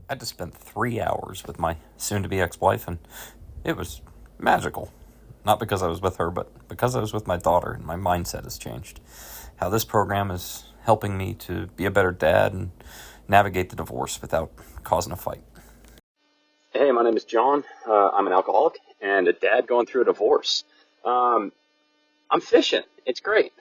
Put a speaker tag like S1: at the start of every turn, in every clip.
S1: I just spent 3 hours with my soon-to-be ex-wife, and it was magical. Not because I was with her, but because I was with my daughter, and my mindset has changed. How this program is helping me to be a better dad and navigate the divorce without causing a fight.
S2: Hey, my name is John. I'm an alcoholic and a dad going through a divorce. I'm fishing. It's great.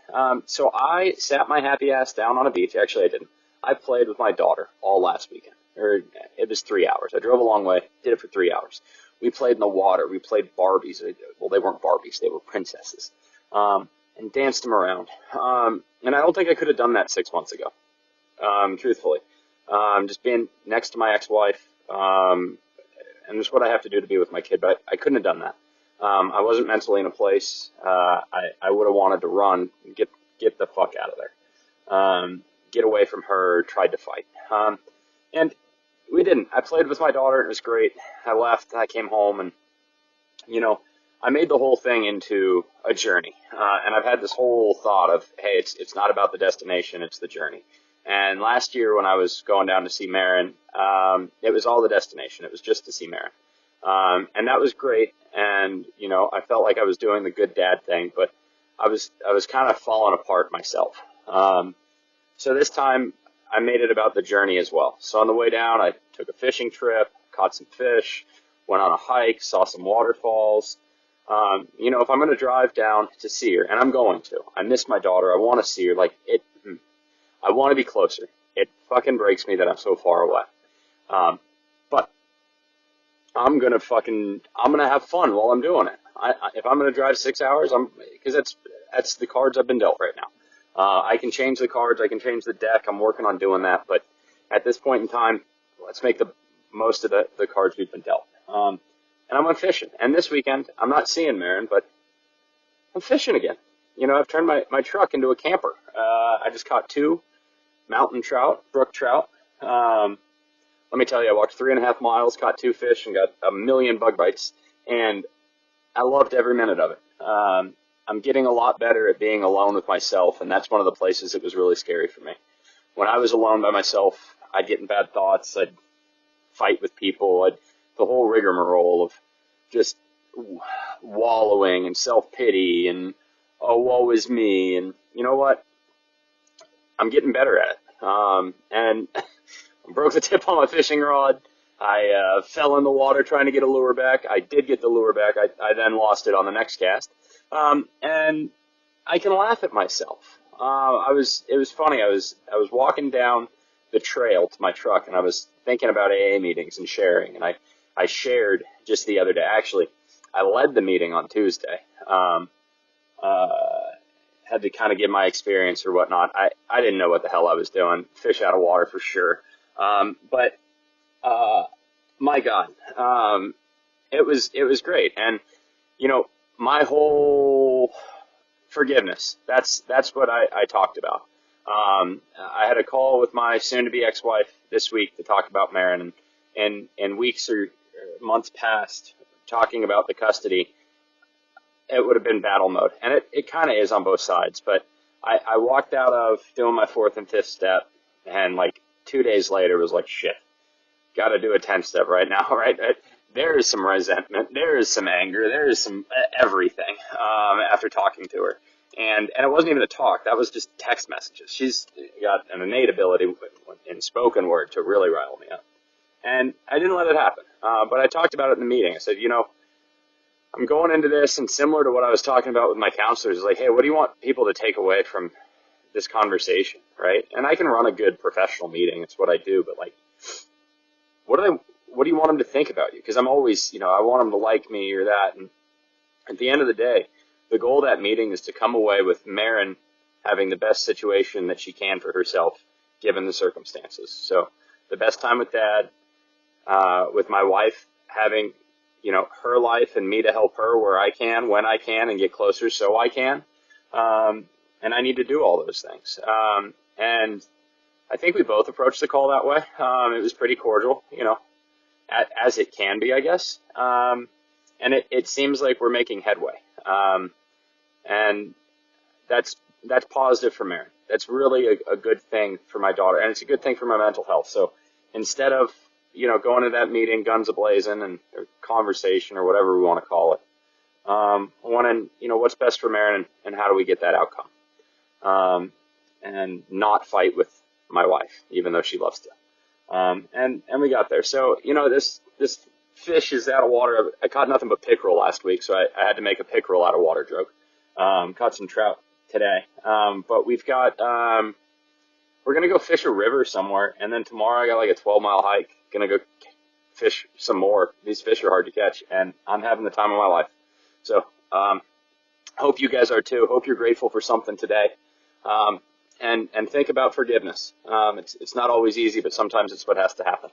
S2: So I sat my happy ass down on a beach. Actually, I didn't. I played with my daughter all last weekend. It was 3 hours. I drove a long way, did it for 3 hours. We played in the water. We played Barbies. Well, they weren't Barbies. They were princesses. And danced them around. And I don't think I could have done that 6 months ago, truthfully. Just being next to my ex-wife, and it's what I have to do to be with my kid, but I couldn't have done that. I wasn't mentally in a place. I would have wanted to run, get the fuck out of there, get away from her, tried to fight. And we didn't. I played with my daughter, and it was great. I left, I came home, and, I made the whole thing into a journey. And I've had this whole thought of, hey, it's not about the destination, it's the journey. And last year when I was going down to see Marin, it was all the destination. It was just to see Marin. And that was great. And, I felt like I was doing the good dad thing, but I was kind of falling apart myself. So this time I made it about the journey as well. So on the way down, I took a fishing trip, caught some fish, went on a hike, saw some waterfalls. If I'm going to drive down to see her, and I'm going to, I miss my daughter. I want to see her. I want to be closer. It fucking breaks me that I'm so far away. But I'm gonna have fun while I'm doing it. If I'm gonna drive 6 hours, because that's the cards I've been dealt right now. I can change the cards, I can change the deck. I'm working on doing that, but at this point in time, let's make the most of the cards we've been dealt. And I'm on fishing. And this weekend, I'm not seeing Marin, but I'm fishing again. I've turned my truck into a camper. I just caught 2 mountain trout, brook trout. Let me tell you, I walked 3.5 miles, caught 2 fish, and got a million bug bites, and I loved every minute of it. I'm getting a lot better at being alone with myself, and that's one of the places that was really scary for me. When I was alone by myself, I'd get in bad thoughts, I'd fight with people, the whole rigmarole of just wallowing and self-pity and, oh, woe is me, and you know what? I'm getting better at it. And I broke the tip on my fishing rod. I fell in the water trying to get a lure back. I did get the lure back. I then lost it on the next cast. And I can laugh at myself. It was funny. I was walking down the trail to my truck, and I was thinking about AA meetings and sharing. And I shared just the other day. Actually, I led the meeting on Tuesday. Had to kind of give my experience or whatnot. I didn't know what the hell I was doing. Fish out of water for sure. But my God, it was great. And, my whole forgiveness, that's what I talked about. I had a call with my soon-to-be ex-wife this week to talk about Marin, and weeks or months past talking about the custody. It would have been battle mode. And it kind of is on both sides. But I walked out of doing my 4th and 5th step, and 2 days later was like, shit, got to do a 10th step right now, right? There is some resentment. There is some anger. There is some everything after talking to her. And it wasn't even a talk. That was just text messages. She's got an innate ability in spoken word to really rile me up. And I didn't let it happen. But I talked about it in the meeting. I said, I'm going into this, and similar to what I was talking about with my counselors, is hey, what do you want people to take away from this conversation, right? And I can run a good professional meeting. It's what I do. But, what do you want them to think about you? Because I'm always, I want them to like me or that. And at the end of the day, the goal of that meeting is to come away with Marin having the best situation that she can for herself, given the circumstances. So the best time with Dad, with my wife having her life and me to help her where I can, when I can, and get closer so I can. And I need to do all those things. And I think we both approached the call that way. It was pretty cordial, as it can be, I guess. And it seems like we're making headway. And that's positive for Marin. That's really a good thing for my daughter, and it's a good thing for my mental health. So instead of going to that meeting, guns a-blazing, and or conversation or whatever we want to call it. Wanting, what's best for Marin and how do we get that outcome? And not fight with my wife, even though she loves to. And we got there. So, this fish is out of water. I caught nothing but pickerel last week, so I had to make a pickerel out of water joke. Caught some trout today. But we've got, we're going to go fish a river somewhere. And then tomorrow I got like a 12-mile hike. Going to go fish some more. These fish are hard to catch, and I'm having the time of my life. So, hope you guys are too. Hope you're grateful for something today. And think about forgiveness. It's not always easy, but sometimes it's what has to happen.